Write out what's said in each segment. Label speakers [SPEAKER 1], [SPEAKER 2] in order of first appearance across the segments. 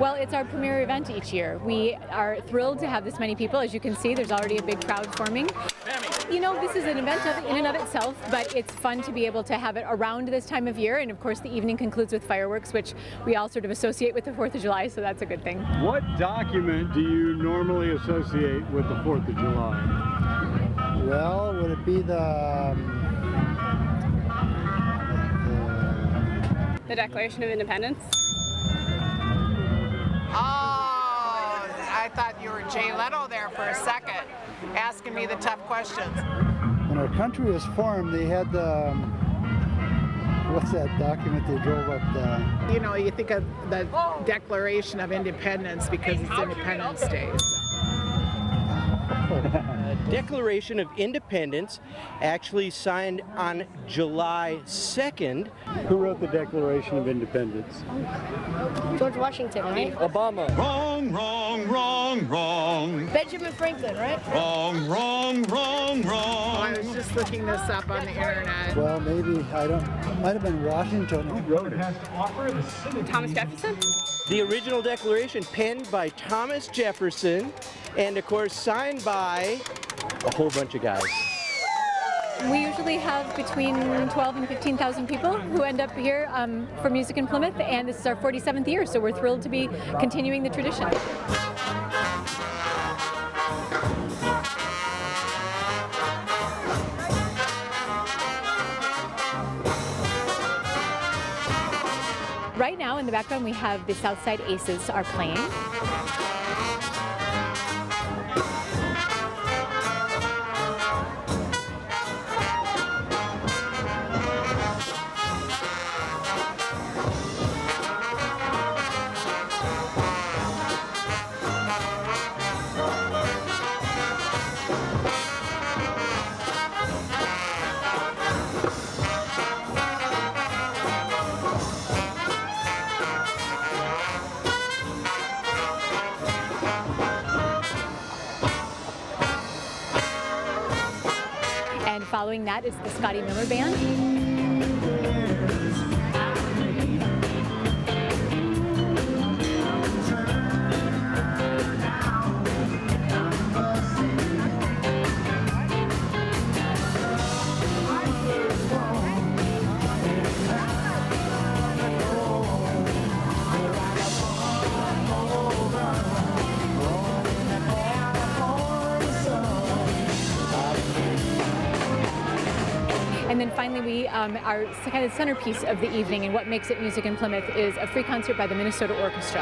[SPEAKER 1] Well, it's our premier event each year. We are thrilled to have this many people. As you can see, there's already a big crowd forming. You know, this is an event in and of itself, but it's fun to be able to have it around this time of year. And of course, the evening concludes with fireworks, which we all sort of associate with the 4th of July, so that's a good thing.
[SPEAKER 2] What document do you normally associate with the 4th of July?
[SPEAKER 3] Well, would it be the
[SPEAKER 4] Declaration of Independence?
[SPEAKER 5] Oh, I thought you were Jay Leno there for a second, asking me the tough questions.
[SPEAKER 3] when our country was formed, they had the what's that document they drove up the?
[SPEAKER 5] You know, you think of the Declaration of Independence because it's Independence Day.
[SPEAKER 6] Declaration of Independence, actually signed on July 2nd.
[SPEAKER 2] Who wrote the Declaration of Independence?
[SPEAKER 7] George Washington, right?
[SPEAKER 6] Obama.
[SPEAKER 8] Wrong, wrong, wrong, wrong.
[SPEAKER 7] Benjamin Franklin, right?
[SPEAKER 8] Wrong, wrong, wrong, wrong.
[SPEAKER 5] I was just looking this up on the internet.
[SPEAKER 3] Well, maybe I don't. Might have been Washington. Who wrote it?
[SPEAKER 4] Thomas Jefferson?
[SPEAKER 6] The original declaration penned by Thomas Jefferson and of course signed by a whole bunch of guys.
[SPEAKER 1] We usually have between 12 and 15,000 people who end up here for music in Plymouth, and this is our 47th year, so we're thrilled to be continuing the tradition. Right now in the background we have the Southside Aces are playing. And following that is the Scotty Miller Band. And then finally, we our kind of centerpiece of the evening and what makes it Music in Plymouth is a free concert by the Minnesota Orchestra.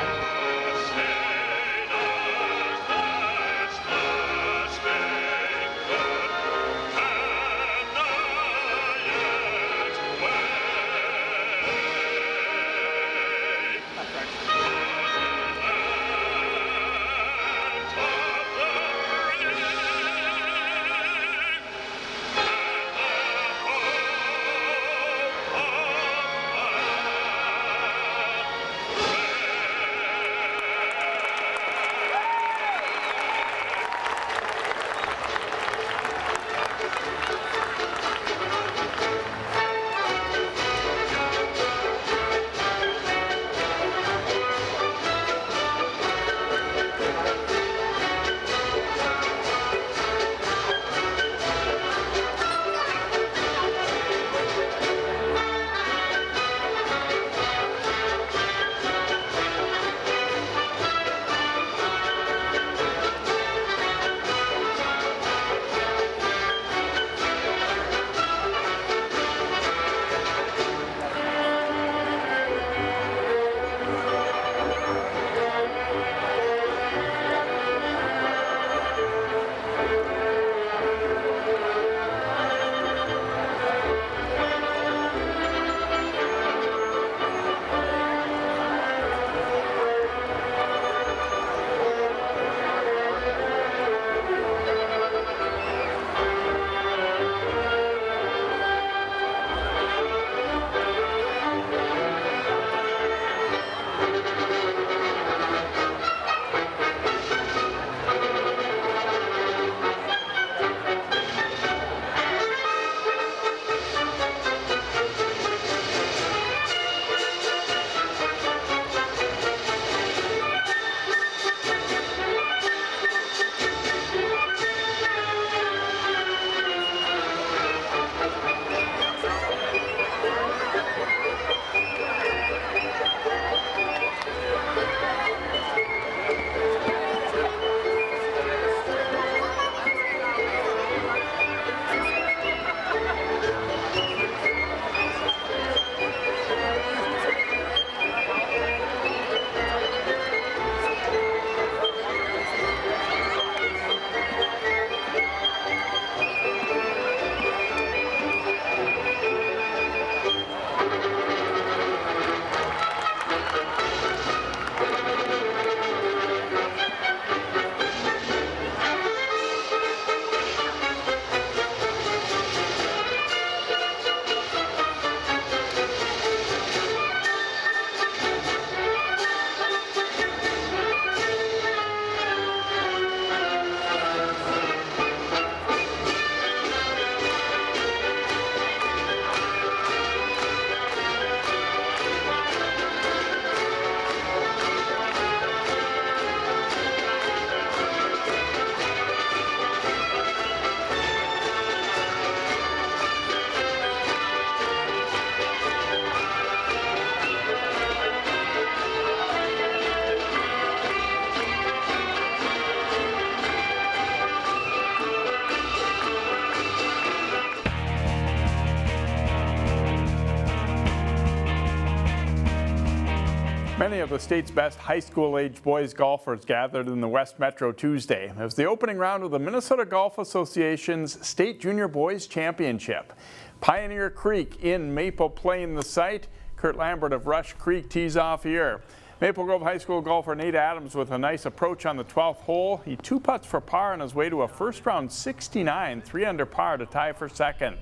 [SPEAKER 9] Many of the state's best high school-age boys golfers gathered in the West Metro Tuesday. It was the opening round of the Minnesota Golf Association's State Junior Boys Championship. Pioneer Creek in Maple Plain, the site. Kurt Lambert of Rush Creek tees off here. Maple Grove High School golfer Nate Adams with a nice approach on the 12th hole. He two putts for par on his way to a first round 69, 3 under par to tie for second.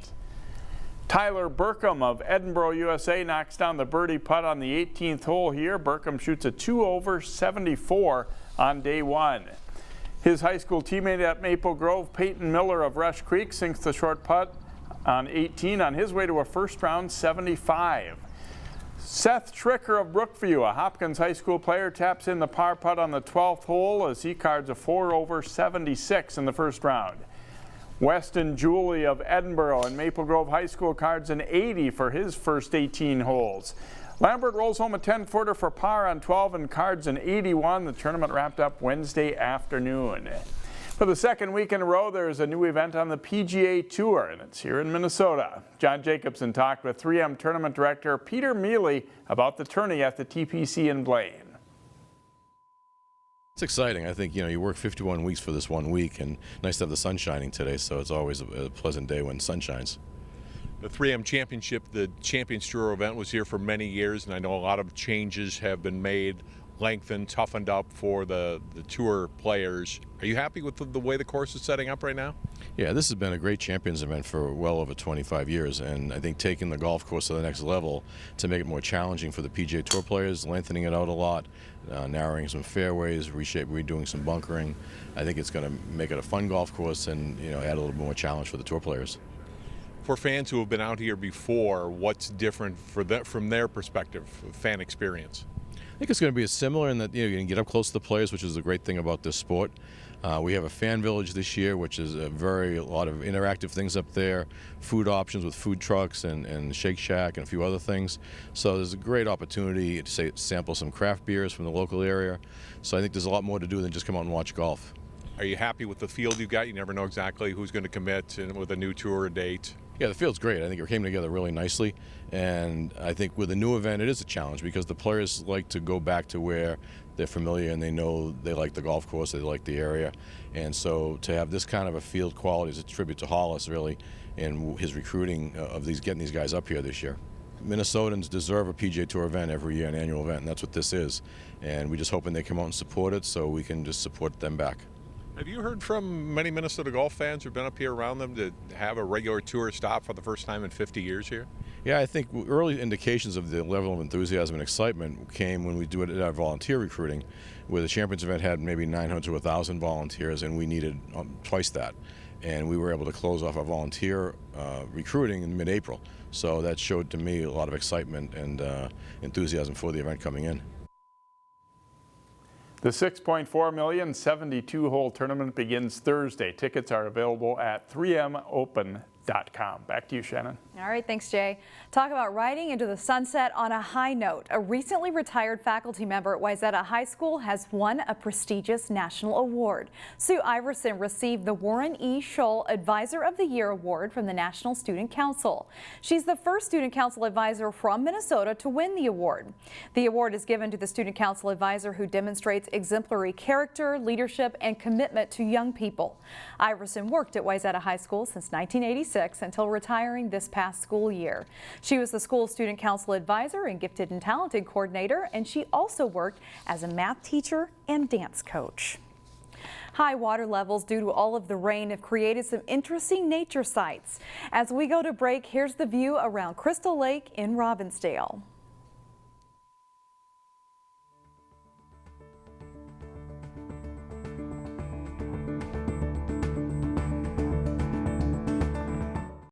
[SPEAKER 9] Tyler Burkham of Edinburgh, USA knocks down the birdie putt on the 18th hole here. Burkham shoots a 2 over 74 on day one. His high school teammate at Maple Grove, Peyton Miller of Rush Creek, sinks the short putt on 18 on his way to a first round 75. Seth Tricker of Brookview, a Hopkins High School player, taps in the par putt on the 12th hole as he cards a 4 over 76 in the first round. Weston Julie of Edinburgh and Maple Grove High School cards an 80 for his first 18 holes. Lambert rolls home a 10-footer for par on 12 and cards an 81. The tournament wrapped up Wednesday afternoon. For the second week in a row, there's a new event on the PGA Tour, and it's here in Minnesota. John Jacobson talked with 3M Tournament Director Peter Mealy about the tourney at the TPC in Blaine.
[SPEAKER 10] It's exciting. I think, you work 51 weeks for this 1 week, and nice to have the sun shining today, so it's always a pleasant day when the sun shines.
[SPEAKER 11] The 3M Championship, the Champions Tour event, was here for many years, and I know a lot of changes have been made, lengthened, toughened up for the tour players. Are you happy with the way the course is setting up right now?
[SPEAKER 10] Yeah, this has been a great Champions event for well over 25 years, and I think taking the golf course to the next level to make it more challenging for the PGA Tour players, lengthening it out a lot, narrowing some fairways, redoing some bunkering. I think it's going to make it a fun golf course and add a little more challenge for the tour players.
[SPEAKER 11] For fans who have been out here before, what's different from their perspective, fan experience?
[SPEAKER 10] I think it's going to be similar in that you can get up close to the players, which is the great thing about this sport. We have a fan village this year, which is a lot of interactive things up there, food options with food trucks and Shake Shack and a few other things. So there's a great opportunity to sample some craft beers from the local area. So I think there's a lot more to do than just come out and watch golf.
[SPEAKER 11] Are you happy with the field you've got? You never know exactly who's going to commit and with a new tour date.
[SPEAKER 10] Yeah, the field's great. I think it came together really nicely, and I think with a new event it is a challenge because the players like to go back to where they're familiar and they know they like the golf course, they like the area, and so to have this kind of a field quality is a tribute to Hollis really and his recruiting of getting these guys up here this year. Minnesotans deserve a PGA Tour event every year, an annual event, and that's what this is, and we're just hoping they come out and support it so we can just support them back.
[SPEAKER 11] Have you heard from many Minnesota golf fans who've been up here around them to have a regular tour stop for the first time in 50 years here?
[SPEAKER 10] Yeah, I think early indications of the level of enthusiasm and excitement came when we do it at our volunteer recruiting, where the Champions event had maybe 900 to 1,000 volunteers, and we needed twice that. And we were able to close off our volunteer recruiting in mid-April. So that showed to me a lot of excitement and enthusiasm for the event coming in.
[SPEAKER 9] The $6.4 million 72-hole tournament begins Thursday. Tickets are available at 3mopen.com. Back to you, Shannon.
[SPEAKER 12] All right, thanks, Jay. Talk about riding into the sunset on a high note. A recently retired faculty member at Wayzata High School has won a prestigious national award. Sue Iverson received the Warren E. Scholl Advisor of the Year Award from the National Student Council. She's the first Student Council advisor from Minnesota to win the award. The award is given to the Student Council advisor who demonstrates exemplary character, leadership, and commitment to young people. Iverson worked at Wayzata High School since 1986 until retiring this past school year. She was the school student council advisor and gifted and talented coordinator, and she also worked as a math teacher and dance coach. High water levels due to all of the rain have created some interesting nature sights. As we go to break, here's the view around Crystal Lake in Robbinsdale.